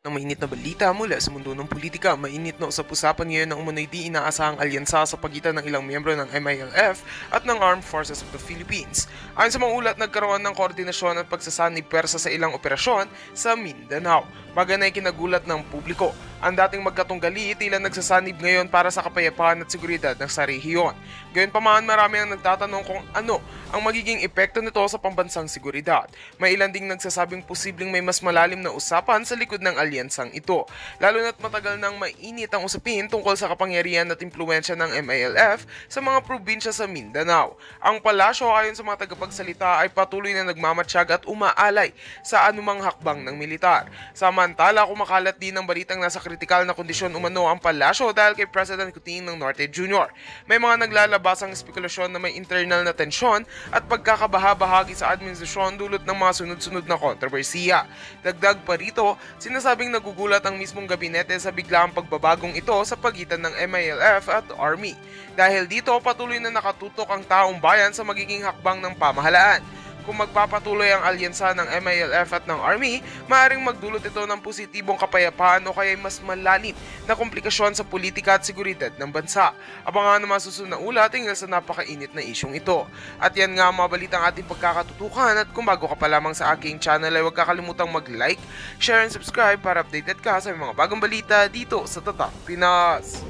Ng mainit na balita mula sa mundo ng politika, mainit na usap-usapan ngayon ng umunoy di inaasahang alyansa sa pagitan ng ilang miyembro ng MILF at ng Armed Forces of the Philippines. Ayon sa mga ulat, nagkaroon ng koordinasyon at pagsasanib pwersa sa ilang operasyon sa Mindanao. Bagay na ikinagulat ng publiko. Ang dating magkatunggali tila nagsasanib ngayon para sa kapayapaan at seguridad ng sa rehiyon. Gayunpaman, marami ang nagtatanong kung ano ang magiging epekto nito sa pambansang seguridad. May ilan ding nagsasabing posibleng may mas malalim na usapan sa likod ng alyansang ito. Lalo na't matagal nang mainit ang usapin tungkol sa kapangyarihan at impluensya ng MILF sa mga probinsya sa Mindanao. Ang palasyo ayon sa mga tagapagsalita ay patuloy na nagmamatsyag at umaalay sa anumang hakbang ng militar. Samantala, kumakalat din ng balitang nasa kritikal na kondisyon umano ang palasyo dahil kay President Kuting ng Norte Jr. May mga naglalabasang espekulasyon na may internal na tensyon at pagkakabaha-bahagi sa administrasyon dulot ng mga sunod-sunod na kontrobersiya. Dagdag pa rito, sinasabing nagugulat ang mismong gabinete sa biglaang pagbabagong ito sa pagitan ng MILF at Army. Dahil dito, patuloy na nakatutok ang taong bayan sa magiging hakbang ng pamahalaan. Kung magpapatuloy ang alyansa ng MILF at ng Army, maaaring magdulot ito ng positibong kapayapaan o kaya mas malalim na komplikasyon sa politika at seguridad ng bansa. Abangan ang masusunod na ulat tinggal sa napakainit na isyong ito. At yan nga ang mga balitang ating pagkakatutukan, at kung bago ka pa lamang sa aking channel ay huwag kakalimutang mag-like, share and subscribe para updated ka sa mga bagong balita dito sa Tatak Pinas.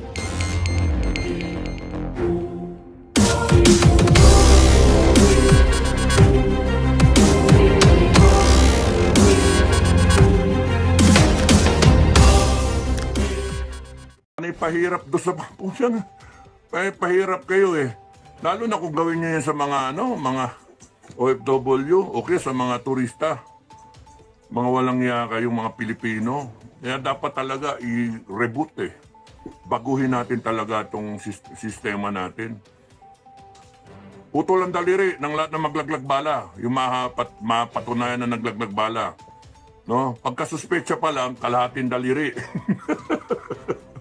Pahirap do sa pampusan. Pahirap kayo eh. Lalo na kung gawin niyo yan sa mga mga OFW o kaya sa mga turista. Mga walang yaka yung mga Pilipino. Kaya dapat talaga i-reboot eh. Baguhin natin talaga itong sistema natin. Putol ang daliri ng lahat na maglaglag bala. Yung mapatunayan na naglaglag bala. No? Pagkasuspetsa pa lang, kalahating daliri.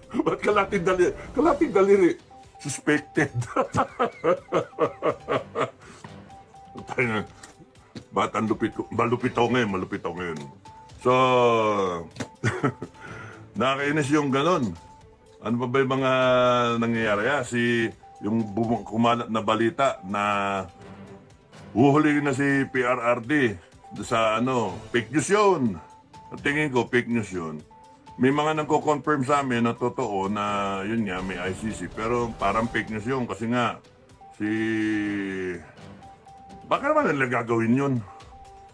Ba't kalating daliri? Kalating daliri. Suspected. Ba't ang lupit ko? Malupit ako ngayon. So, nakakainis yung ganon. Ano pa ba yung mga nangyayari? Yung kumalat na balita na uhuligin na si PRRD sa fake news yun. At tingin ko, fake news yun. May mga nagko-confirm sa amin na totoo na yun nga, may ICC. Pero parang fake news yun kasi nga, baka naman nila gagawin yun.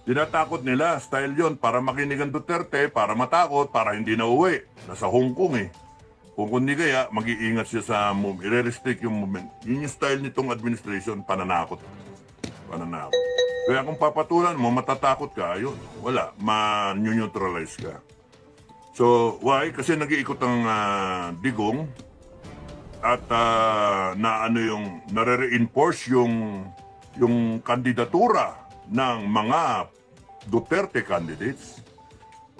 Tinatakot nila, style yun, para makinig ang Duterte, para matakot, para hindi na uwi. Nasa Hong Kong eh. Kung hindi kaya, mag-iingat siya sa movement, i-restrict yung movement. Yun yung style nitong administration, pananakot. Kaya kung papatulan mo, matatakot ka, yun, wala, ma-neutralize ka. So, why? Kasi nag-iikot ang digong at nare-reinforce yung kandidatura ng mga Duterte candidates.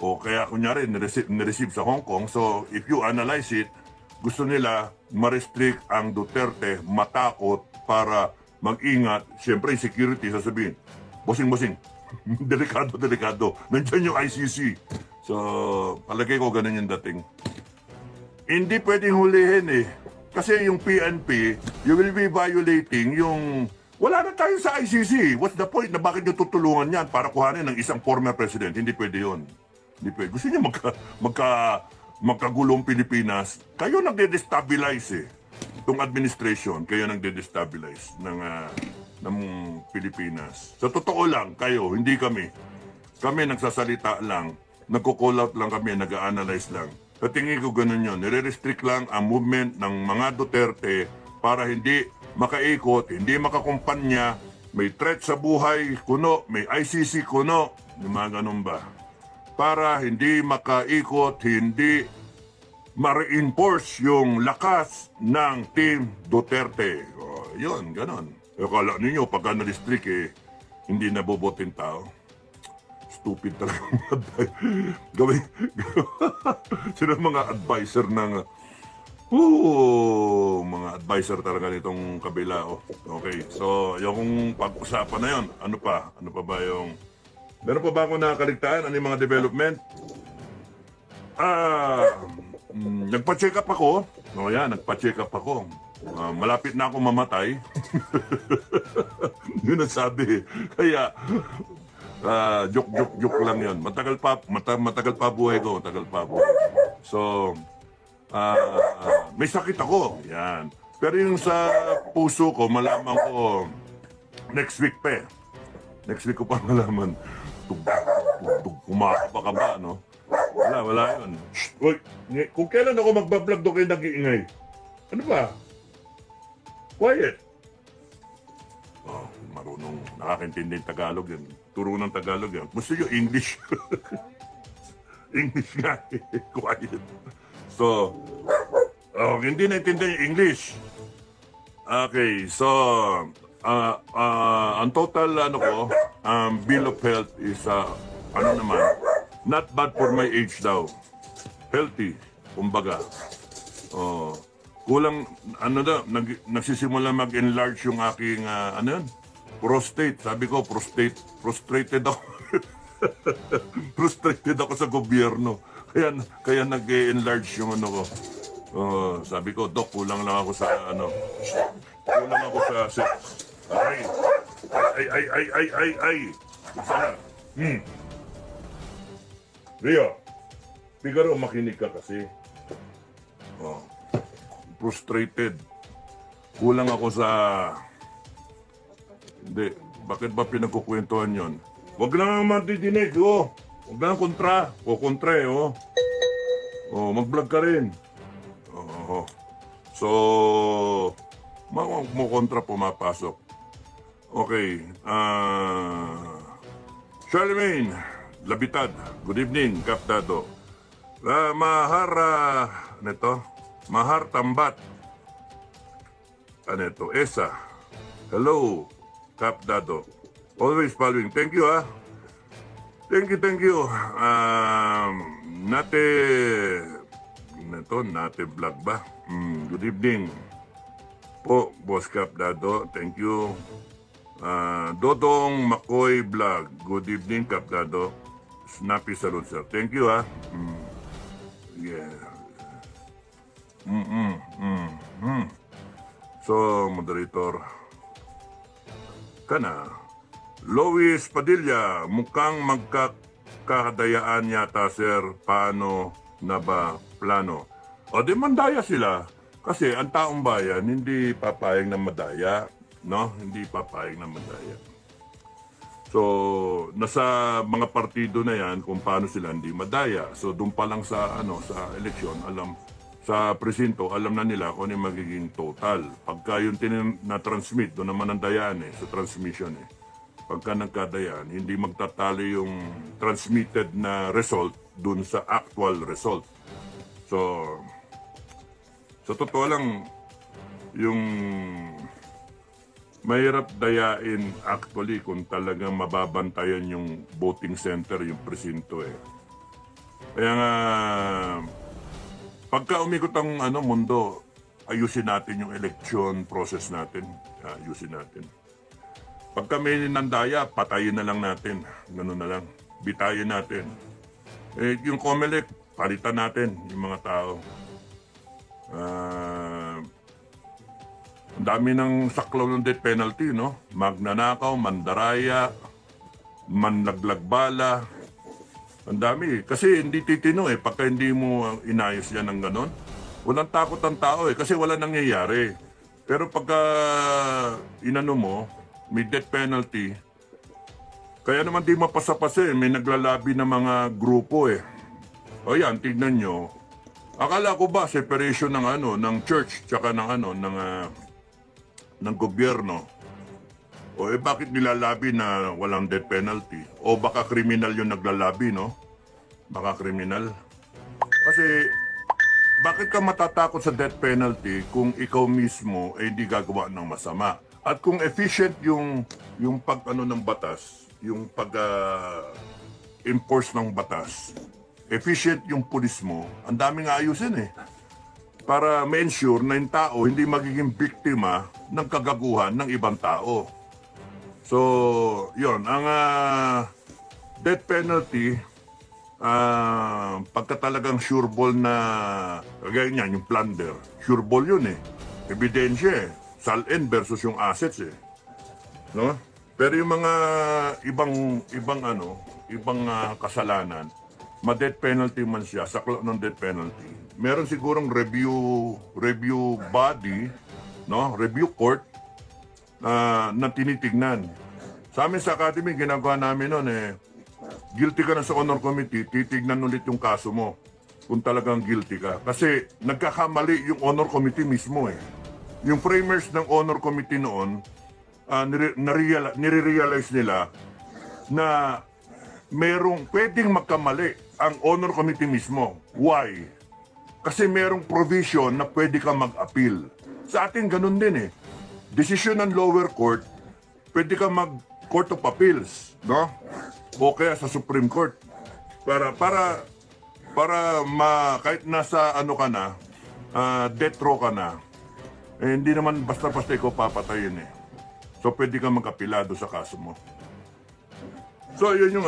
O kaya kunyari, nireceive sa Hong Kong. So, if you analyze it, gusto nila ma-restrict ang Duterte, matakot para mag-ingat. Siyempre, security, sasabihin, bossing, delikado. Nandiyan yung ICC. So, palagay ko ganun yung dating. Hindi pwedeng hulihin eh. Kasi yung PNP, you will be violating yung... Wala na tayo sa ICC. What's the point na bakit nyo tutulungan yan para kuhanin ng isang former president? Hindi pwede yun. Hindi pwede. Gusto nyo magkagulong Pilipinas, kayo nagde-destabilize eh. Itong administration, kayo nagde-destabilize ng Pilipinas. Sa totoo lang, kayo, hindi kami. Kami nagsasalita lang. Nagko-call out lang kami, nag-a-analyze lang. Sa tingin ko ganun yun. Nire-restrict lang ang movement ng mga Duterte para hindi makaikot, hindi makakumpanya, may threat sa buhay, kuno, may ICC, kuno, yung mga ganun ba? Para hindi makaikot, hindi ma-reinforce yung lakas ng Team Duterte. O, yun, ganun. Akala ninyo, pagka na-restrict hindi nabobotin tao. Stupid talaga gawin. Sino mga advisor ng mga advisor talaga nitong kabila. Okay, so yung pag-usapan na yun, ano pa ba yung meron pa ba ako nakakaligtaan? Ano yung mga development? Nagpa-check up ako. O yan, nagpa-check up ako. Malapit na ako mamatay. Yun ang sabi. Kaya, joke lang yun. Matagal pa buhay ko. Matagal pa buhay. So, may sakit ako. Yan. Pero yung sa puso ko, malaman ko next week pa eh. Next week ko pa malaman. Kumaka pa ka ba, no? Wala yun. Shh, uy, kung kailan ako magbablog doon kayo nag-iingay? Ano ba? Quiet. Oh, marunong, nakakaintindi ng Tagalog yan. Turo ng Tagalog yan. Gusto nyo English? English nga eh. Quiet. So, hindi naintindi yung English. Okay, so, ang total, bill of health is, not bad for my age daw. Healthy, kumbaga. Kulang, nagsisimula mag-enlarge yung aking, prostate. Sabi ko, prostrated ako. Frustrated ako sa gobyerno. Kaya nag-enlarge yung ko. Sabi ko, Dok, kulang lang ako sa, kulang ako sa sex. Ay. Sana. Rio, Figaro, makinig ka kasi. Frustrated. Kulang ako sa... Hindi. Bakit ba pinagkukwentuhan yon? Huwag lang matidinig, Huwag lang kontra. Kontra mag-vlog ka rin. So, mo kontra pumapasok. Okay. Charlemagne Labitad, good evening, Kapdado. Mahar Tambat. Esa. Hello, Kapdado. Always following. Thank you, Thank you. Nate vlog ba? Good evening po, Boss Kapdado. Thank you. Dodong Makoy Vlog. Good evening, Kapdado. Snappy salute, sir. Thank you, Yeah. So, moderator. Lois Padilla, mukhang magkakadayaan yata, sir. Paano na ba plano? O, di mandaya sila. Kasi ang taong bayan, hindi papayag na madaya. No? Hindi papayag na madaya. So, nasa mga partido na yan kung paano sila hindi madaya. So, doon pa lang sa eleksyon, sa presinto, alam na nila kung ano yung magiging total. Pagka yung na-transmit, doon naman ang dayaan sa transmission Pagka nagkadayaan, hindi magtatalo yung transmitted na result doon sa actual result. So, sa totoo lang, yung mahirap dayain actually kung talagang mababantayan yung voting center, yung presinto Kaya nga, pagka umikot ang mundo, ayusin natin yung election process natin. Ayusin natin. Pagka may nandaya, patayin na lang natin. Ganun na lang. Bitayin natin. Yung COMELEC, palitan natin yung mga tao. Ang dami ng saklaw ng death penalty, no? Magnanakaw, mandaraya, manlaglagbala. Ang dami. Kasi hindi titino pagka hindi mo inayos yan ng ganon. Walang takot ang tao kasi wala nangyayari. Pero pagka inano mo, may death penalty, kaya naman di mapasa-pasa may naglalabi ng mga grupo O yan, tignan nyo. Akala ko ba separation ng church tsaka ng gobyerno? O bakit nilalabi na walang death penalty? O baka kriminal yung naglalabi, no? Baka kriminal. Kasi bakit ka matatakot sa death penalty kung ikaw mismo ay hindi gagawa ng masama? At kung efficient yung ng batas, yung enforce ng batas, efficient yung pulis mo, ang daming ayusin para ma-ensure na yung tao hindi magiging biktima ng kagaguhan ng ibang tao. So, yon ang death penalty, pagka talagang sure ball na, kagaya niyan, yung plunder, sure ball yun eh. Ebidensya eh. Sal-in versus yung assets eh. No? Pero yung mga ibang kasalanan, ma-death penalty man siya, saklo ng death penalty. Meron sigurong review body, no? Review court na tinitignan. Sa amin sa Academy, ginagawa namin noon guilty ka na sa honor committee, titignan ulit yung kaso mo kung talagang guilty ka. Kasi nagkakamali yung honor committee mismo eh. Yung framers ng honor committee noon, nire-realize nila na merong pwedeng magkamali ang honor committee mismo. Why? Kasi merong provision na pwede ka mag-appeal. Sa atin ganun din eh. Desisyon ng lower court, pwede ka mag-court of appeals, no? O kaya sa Supreme Court. Kahit nasa ano ka na, death row ka na, hindi naman basta-basta ikaw papatayin eh. So pwede ka mag-apilado sa kaso mo. So yun yung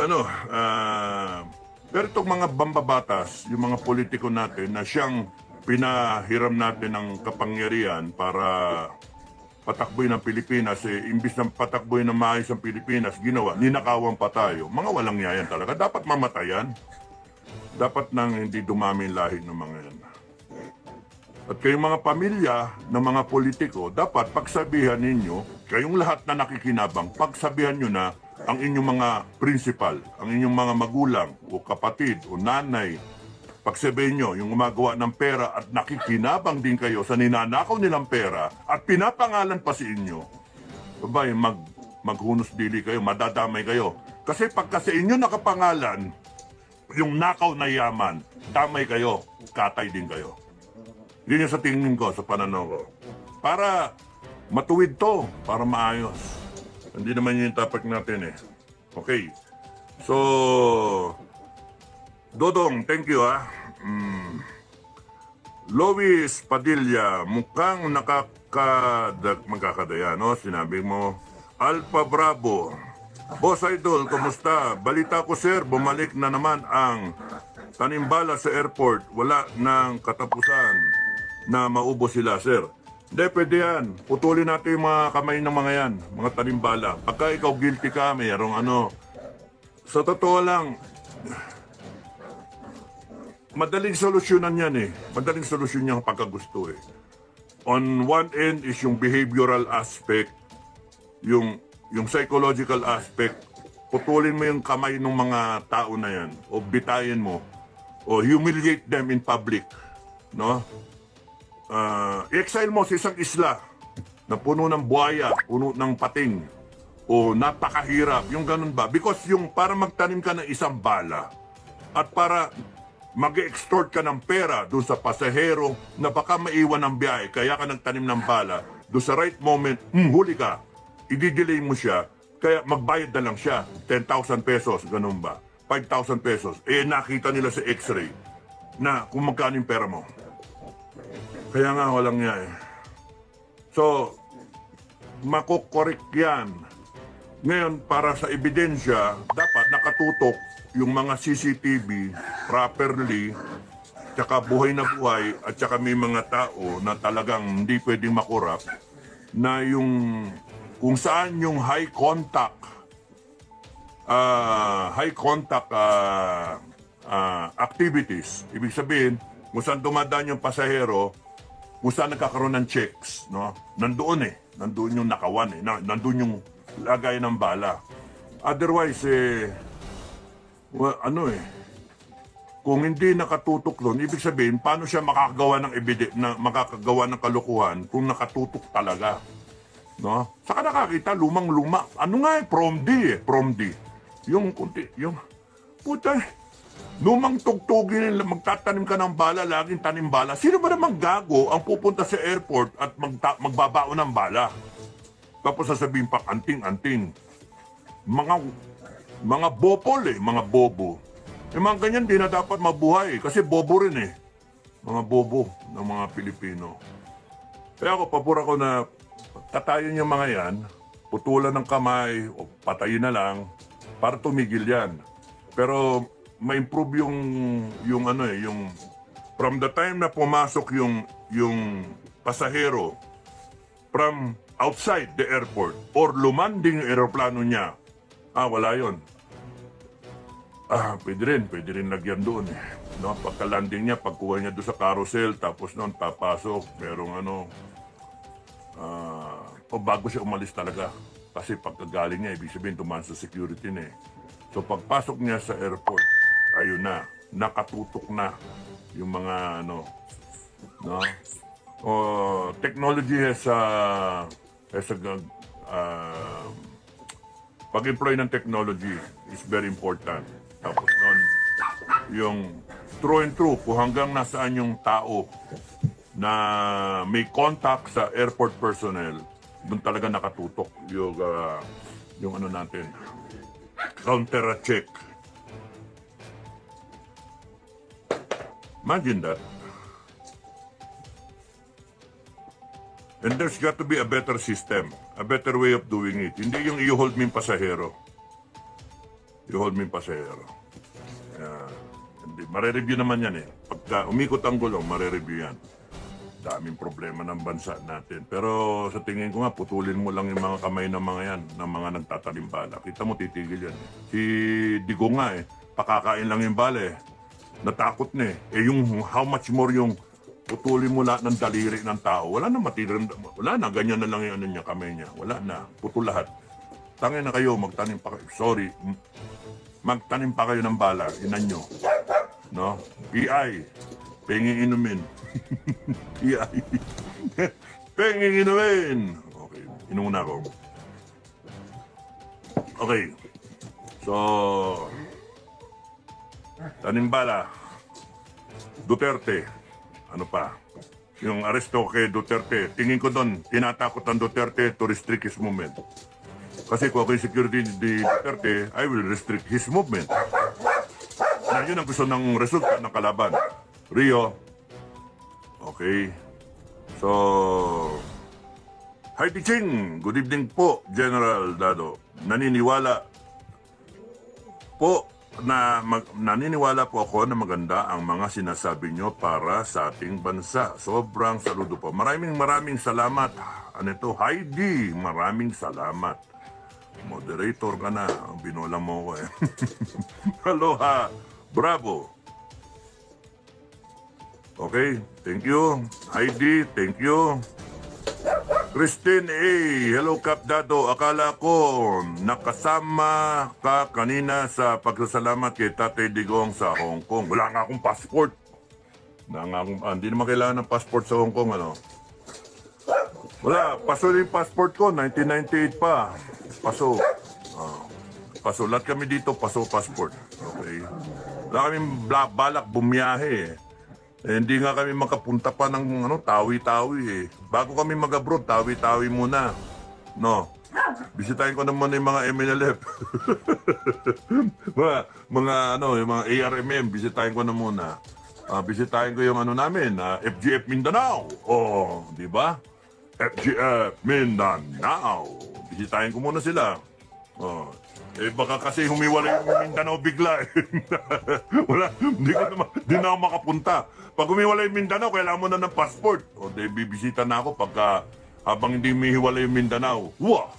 pero itong mga bambabatas, yung mga politiko natin na siyang pinahiram natin ng kapangyarihan para patakboy ng Pilipinas, imbis na patakboy ng maayos ang Pilipinas, ginawa, ninakawan pa tayo. Mga walang yayan talaga. Dapat mamatayan. Dapat nang hindi dumami lahi ng mga yan. At kayong mga pamilya ng mga politiko, dapat pagsabihan ninyo, kayong lahat na nakikinabang, pagsabihan nyo na ang inyong mga principal, ang inyong mga magulang o kapatid o nanay, pagsabihin nyo yung gumagawa ng pera at nakikinabang din kayo sa ninanakaw nilang pera at pinapangalan pa sa inyo, babay, maghunos dili kayo, madadamay kayo. Kasi pagka sa inyo nakapangalan, yung nakaw na yaman, damay kayo, katay din kayo. Yun yung sa tingin ko, sa pananaw ko. Para matuwid to, para maayos. Hindi naman yun yung topic natin eh. Okay. So, Dodong, thank you ah. Lois Padilla, mukhang magkakadaya, no? Sinabi mo, Alpha Bravo. Boss Idol, kumusta? Balita ko sir, bumalik na naman ang tanimbala sa airport. Wala nang katapusan na maubos sila, sir. Hindi, pwede yan. Putulin natin yung mga kamay ng mga yan, mga tanimbala. Pagka ikaw guilty ka, mayroong sa totoo lang, madaling solusyonan yan eh. Madaling solusyon yung pagkagusto eh. On one end is yung behavioral aspect, yung psychological aspect. Putulin mo yung kamay ng mga tao na yan, o bitayin mo, o humiliate them in public, no? I-exile mo sa isang isla na puno ng buhaya, puno ng pating, o napakahirap, yung ganun ba? Because yung para magtanim ka ng isang bala at para mag-extort ka ng pera doon sa pasahero na baka maiwan ng biyahe, kaya ka nagtanim ng bala, doon sa right moment, huli ka, i-delay mo siya, kaya magbayad na lang siya, 10,000 pesos, ganun ba? 5,000 pesos, nakita nila sa x-ray na kung magkano yung pera mo. Kaya nga walang niya eh. So, makukorek yan. Ngayon, para sa ebidensya, dapat nakatutok yung mga CCTV properly, tsaka buhay na buhay, at tsaka may mga tao na talagang hindi pwedeng makurap, na yung kung saan yung high contact activities. Ibig sabihin, kung saan dumadaan yung pasahero, kung saan nagkakaroon ng checks, no? Nandoon yung nakawan nandoon yung lagay ng bala. Otherwise, kung hindi nakatutok doon, ibig sabihin, paano siya makakagawa ng kalokohan kung nakatutok talaga, no? Saka nakakita, lumang-luma. Ano nga prom D. Yung puta, lumang tugtugin nila, magtatanim ka ng bala, laging tanim bala. Sino ba namang gago ang pupunta sa airport at magbabaon ng bala? Tapos sasabihin pa, anting-anting. Mga bopol mga bobo. Mga ganyan, di na dapat mabuhay kasi bobo rin eh. Mga bobo ng mga Pilipino. Kaya ako, pabor ako na tatayin yung mga yan, putulan ng kamay o patayin na lang para tumigil yan. Pero ma-improve yung ano yung from the time na pumasok yung pasahero from outside the airport or lumanding yung eroplano niya, wala yon. Pwede rin lagyan doon eh. No, pagka-landing niya, pagkuha niya doon sa carousel, tapos noon papasok, merong o bago siya umalis talaga. Kasi pagkagaling niya, ibig sabihin tumaan sa security na eh. So pagpasok niya sa airport, ayun na, nakatutok na yung mga no. Technology has pag-employ ng technology is very important. Tapos noon, yung through and through, kung hanggang nasaan yung tao na may contact sa airport personnel, doon talaga nakatutok yung ano natin, counter check. Imagine that. And there's got to be a better system, a better way of doing it. Hindi yung i-hold mo yung pasahero. I-hold mo yung pasahero. Mare-review naman yan eh. Pagka umikot ang gulong, mare-review yan. Daming problema ng bansa natin. Pero sa tingin ko nga, putulin mo lang yung mga kamay ng mga yan, ng mga nagtatalimbala. Kita mo, titigil yan. Si Digo nga eh, pakakain lang yung bala eh. Natakot na eh. Yung how much more yung putulin mo lahat ng daliri ng tao. Wala na matiran, wala na, ganyan na lang yung ano niya, kamay niya. Wala na, puto lahat. Tangin na kayo, magtanim pa kayo. Sorry, magtanim pa kayo ng bala, inan nyo. No? PI, penging inumin. PI. Penging inumin. Okay, inuna ko. Okay. So, tanim bala. Duterte. Ano pa? Yung aresto kay Duterte. Tingin ko doon, tinatakot ang Duterte to restrict his movement. Kasi kung ako yung security ni Duterte, I will restrict his movement. Na yun ang gusto ng resulta ng kalaban. Rio. Okay. So, Hi Tiching. Good evening po, General Dado. Naniniwala po ako na maganda ang mga sinasabi nyo para sa ating bansa. Sobrang saludo po. Maraming salamat. Ano ito? Heidi, maraming salamat. Moderator ka na. Binola mo ko eh. Aloha. Bravo. Okay, thank you. Heidi, thank you. Christine A. Hello, Kap Dado. Akala ko nakasama ka kanina sa pagsasalamat kay Tatay Digong sa Hong Kong. Wala nga akong passport. Hindi naman kailangan ng passport sa Hong Kong, ano? Wala, paso yung passport ko, 1998 pa. Paso. Paso, lahat kami dito, paso passport. Okay. Wala kaming balak bumiyahe eh. Hindi nga kami makapunta pa ng tawi-tawi eh. Bago kami mag-abroad, tawi-tawi muna. No. Bisitahin ko naman yung mga MNLF. yung mga ARMM, bisitahin ko na muna. Bisitahin ko yung namin, FGF Mindanao. Oh, di ba? FGF Mindanao. Bisitahin ko muna sila. Oh. Baka kasi humiwalay yung Mindanao bigla eh. Wala, hindi na ako makapunta. Pag humiwalay yung Mindanao, kailangan mo na ng passport. O, bibisita na ako pagka habang hindi humiwalay yung Mindanao. Wow!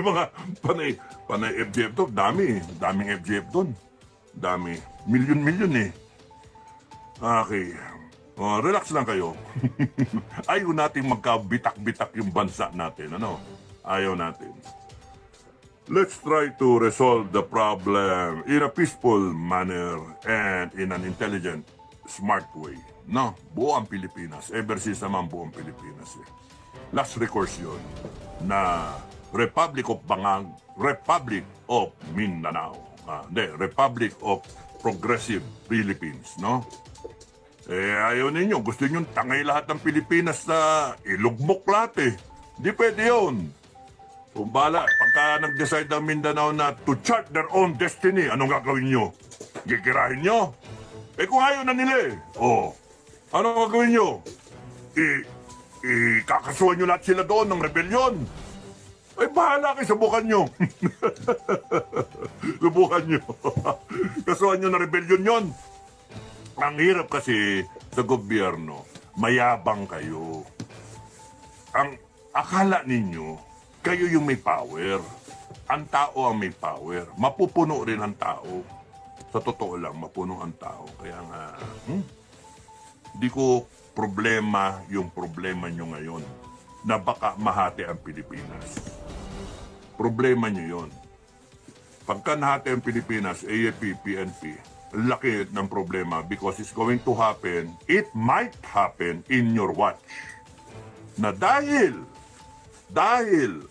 mga panay FGF to. Daming FGF doon. Dami. Milyon eh. Okay. Relax lang kayo. Ayaw natin magkabitak-bitak yung bansa natin. Ano? Ayaw natin. Let's try to resolve the problem in a peaceful manner and in an intelligent, smart way. No, buo ang Pilipinas. Ever since naman buo ang Pilipinas eh. Last recourse yun na Republic of Bangang, Republic of Mindanao. Republic of Progressive Philippines, no? Ayaw ninyo. Gusto nyo tangay lahat ng Pilipinas na ilugmok lahat eh. Di pwede yun. Kung bala, pagka nag-decide ang Mindanao na to chart their own destiny, anong gagawin nyo? Gigirahin nyo? Kung ayaw na nila eh. Anong gagawin nyo? Kakasuhan nyo lahat sila doon ng rebellion. Ay, bahala kayo, subukan nyo. Subukan nyo. Kasuhan nyo na rebellion yon. Ang hirap kasi sa gobyerno, mayabang kayo. Ang akala ninyo, kayo yung may power. Ang tao ang may power. Mapupuno rin ang tao. Sa totoo lang, mapuno ang tao. Kaya nga, di ko problema yung problema nyo ngayon na baka mahati ang Pilipinas. Problema nyo yon. Pagka nahati ang Pilipinas, AFP, PNP, laki ng problema because it's going to happen, it might happen in your watch. Na dahil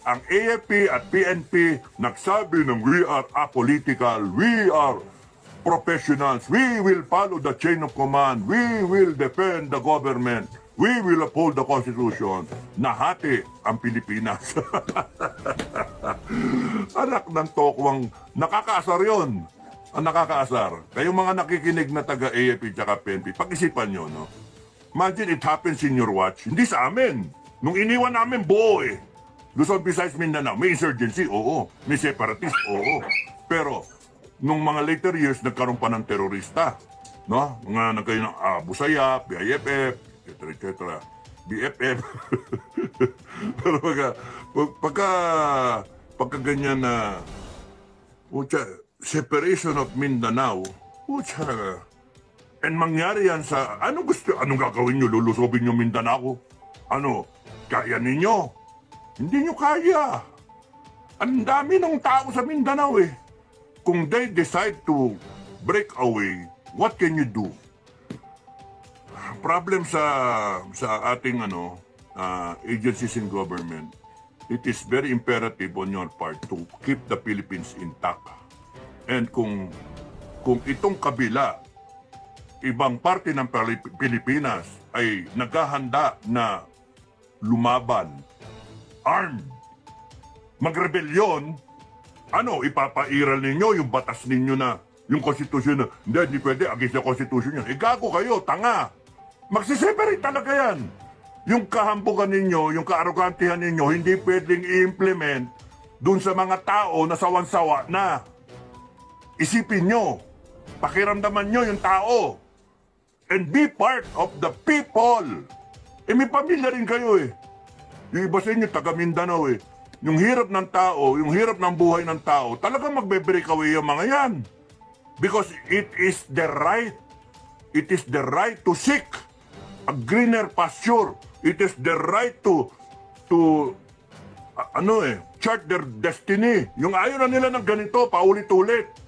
ang AFP at PNP nagsabi ng we are apolitical, we are professionals, we will follow the chain of command, we will defend the government, we will uphold the Constitution, nahati ang Pilipinas. Anak ng tokwang, nakakaasar yun. Ang nakakaasar. Kayong mga nakikinig na taga-AFP at PNP, pag-isipan nyo, no? Imagine it happens in your watch. Hindi sa amin. Nung iniwan namin, buo eh. Luzon, Visayas, Mindanao, may insurgency, oo. May separatist, oo. Pero, nung mga later years, nagkaroon pa ng terorista. No? Mga nagkaroon ng Busayap, BIFF, etc. BFF. Pero pagka ganyan na separation of Mindanao, and mangyari yan sa, anong gagawin nyo? Lulusobin nyo Mindanao? Ano? Kaya ninyo? Hindi nyo kaya. Ang dami ng tao sa Mindanao eh. Kung they decide to break away, what can you do? Problem sa ating agencies in government, it is very imperative on your part to keep the Philippines intact. And kung itong kabila, ibang parte ng Pilipinas ay naghahanda na lumaban, armed, magrebelyon, ipapairal ninyo yung batas ninyo na, yung konstitusyon na, hindi pwede, against the constitution yan. Gago kayo, tanga. Magsiseparate talaga yan. Yung kahambukan ninyo, yung kaarogantihan ninyo, hindi pwedeng i-implement dun sa mga tao na sawan-sawa na. Isipin nyo, pakiramdaman nyo yung tao. And be part of the people. May pamilya rin kayo eh. Yung iba sa inyo, taga Mindanao eh. Yung hirap ng tao, yung hirap ng buhay ng tao, talagang magbe-break away yung mga yan. Because it is the right. It is the right to seek a greener pasture. It is the right to chart their destiny. Yung ayaw na nila ng ganito, paulit-ulit.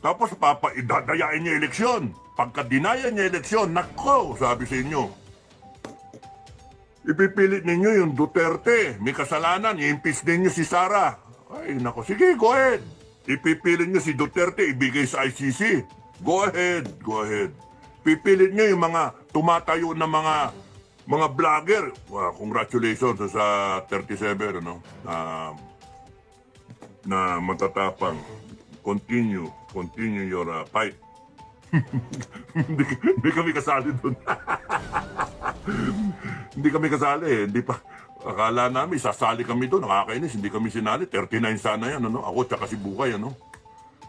Tapos idadayain niya eleksyon. Pagka dinaya niya eleksyon, nako, sabi sa inyo, ipipilit ninyo yung Duterte. May kasalanan, i-impeach ninyo si Sara. Ay, nako, sige, go ahead. Ipipilit nyo si Duterte, ibigay sa ICC. Go ahead, go ahead. Pipilit nyo yung mga tumatayo na mga vlogger. Well, congratulations sa 37, na matatapang. Continue your fight. Hindi kami kasali doon. Hindi kami kasali eh. Hindi pa. Akala namin, sasali kami doon. Nakakainis, hindi kami sinali. 39 sana yan, Ako, tsaka si Bukay,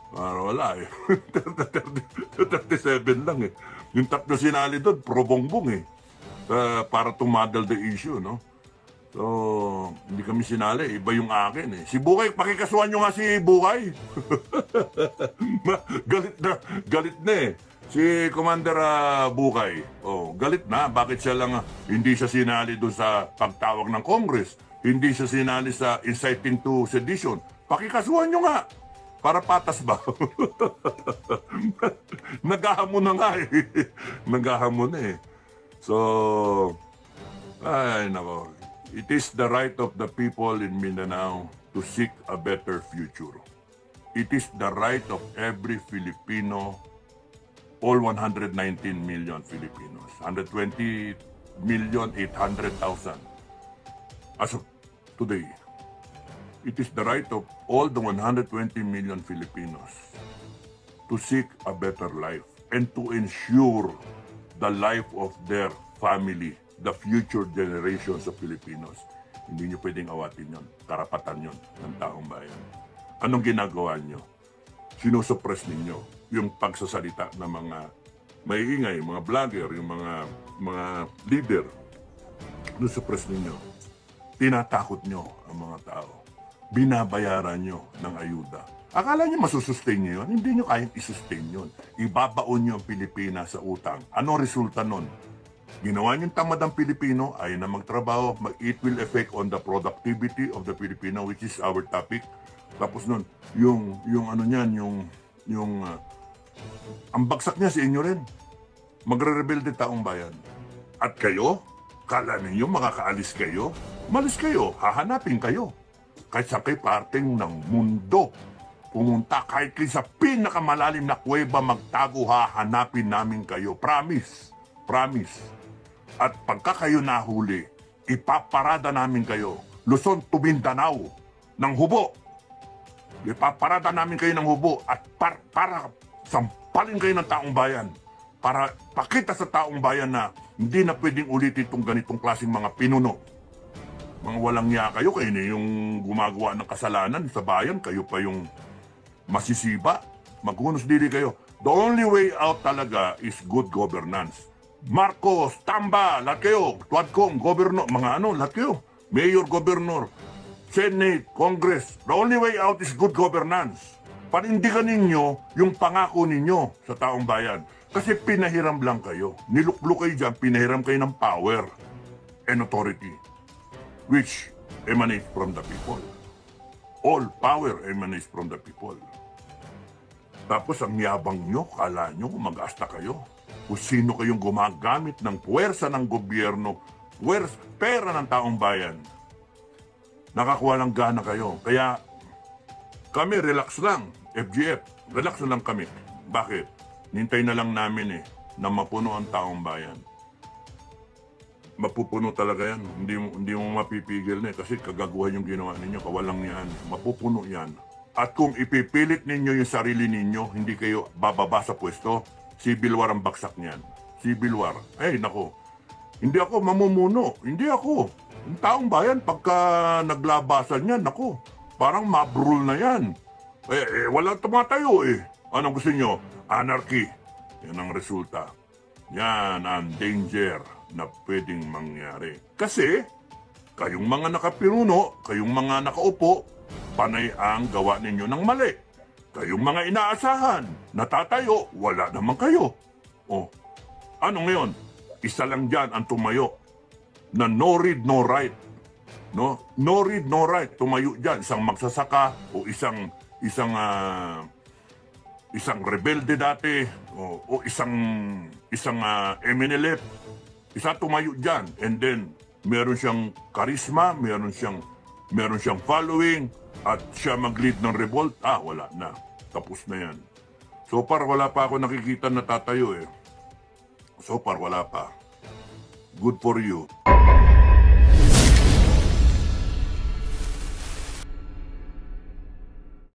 Para wala eh. 37 lang eh. Yung tatlo sinali doon, pro-bongbong eh. Para tumadal the issue, So, hindi kami sinali. Iba yung akin eh. Si Bukay, pakikasuhan nyo nga si Bukay. Galit na eh. Si Commander Bukay, galit na. Bakit siya lang, hindi siya sinali doon sa pagtawag ng Congress? Hindi siya sinali sa inciting to sedition. Pakikasuhan nyo nga. Para patas ba? Naghahamon na nga eh. Naghahamon eh. So, ay nako. It is the right of the people in Mindanao to seek a better future. It is the right of every Filipino, all 119 million Filipinos, 120,800,000 as of today. It is the right of all the 120 million Filipinos to seek a better life and to ensure the life of their family, the future generations of Filipinos. Hindi nyo pwedeng awatin yon. Karapatan yon ng taong bayan. Anong ginagawa nyo? Sinusuppress ninyo yung pagsasalita ng mga maiingay, mga vlogger, yung mga leader. Sinusuppress ninyo. Tinatakot nyo ang mga tao. Binabayaran nyo ng ayuda. Akala nyo masusustain nyo yun? Hindi nyo kayang isustain yun. Ibabaon nyo ang Pilipinas sa utang. Ano resulta nun? Ginawa nyo tamad ang Pilipino, ayaw na magtrabaho, it will affect on the productivity of the Filipino, which is our topic. Tapos nun, yung ano niyan, ang bagsak niya sa inyo rin. Magre-rebelde taong bayan. At kayo, kala ninyo makakaalis kayo? Malis kayo, hahanapin kayo. Kahit sa kay parteng ng mundo, pumunta kahit sa pinakamalalim na kuweba magtago, hahanapin namin kayo. Promise. Promise. At pagka kayo nahuli, ipaparada namin kayo. Luzon to Mindanao ng hubo. Ipaparada namin kayo ng hubo at para sampalin kayo ng taong bayan. Para pakita sa taong bayan na hindi na pwedeng ulitin itong ganitong klaseng mga pinuno. Mga walang niya kayo na yung gumagawa ng kasalanan sa bayan, kayo pa yung masisiba. Maghunos dili kayo. The only way out talaga is good governance. Marcos, Tamba, lahat kayo, Tuadcom, Governor, mga lahat kayo, Mayor, Governor, Senate, Congress. The only way out is good governance. Panindigan ninyo yung pangako ninyo sa taong bayan. Kasi pinahiram lang kayo. Nilukluk kayo dyan, pinahiram kayo ng power and authority, which emanates from the people. All power emanates from the people. Tapos ang yabang nyo, kala nyo mag-asta kayo. Kung sino kayong gumagamit ng puwersa ng gobyerno, pera ng taong bayan. Nakakuha ng gana kayo. Kaya kami, relax lang. FGF, relax na lang kami. Bakit? Nintay na lang namin na mapuno ang taong bayan. Mapupuno talaga yan. Hindi mo mapipigil kasi kagaguhan yung ginawa ninyo. Kawalang yan. Mapupuno yan. At kung ipipilit ninyo yung sarili ninyo, hindi kayo bababa sa pwesto. Civil war ang baksak niyan. Civil war. Ay, nako. Hindi ako mamumuno. Hindi ako. Yung taong bayan, pagka naglabasan yan, nako. Parang mabrul na yan. Walang tumatayo Anong gusto nyo? Anarchy. Yan ang resulta. Yan ang danger na pwedeng mangyari. Kasi, kayong mga nakapinuno, kayong mga nakaupo, panay ang gawa ninyo ng mali. Kayong mga inaasahan, natatayo, wala naman kayo. Ano ngayon? Isa lang dyan ang tumayo na no read, no write. No? No read, no write. Tumayo dyan, isang magsasaka o isang rebelde dati o isang MNLF. Isa tumayo dyan and then meron siyang karisma, meron siyang following, at siya mag-lead ng revolt, wala na. Tapos na yan. So far, wala pa ako nakikita na tatayo So far, wala pa. Good for you.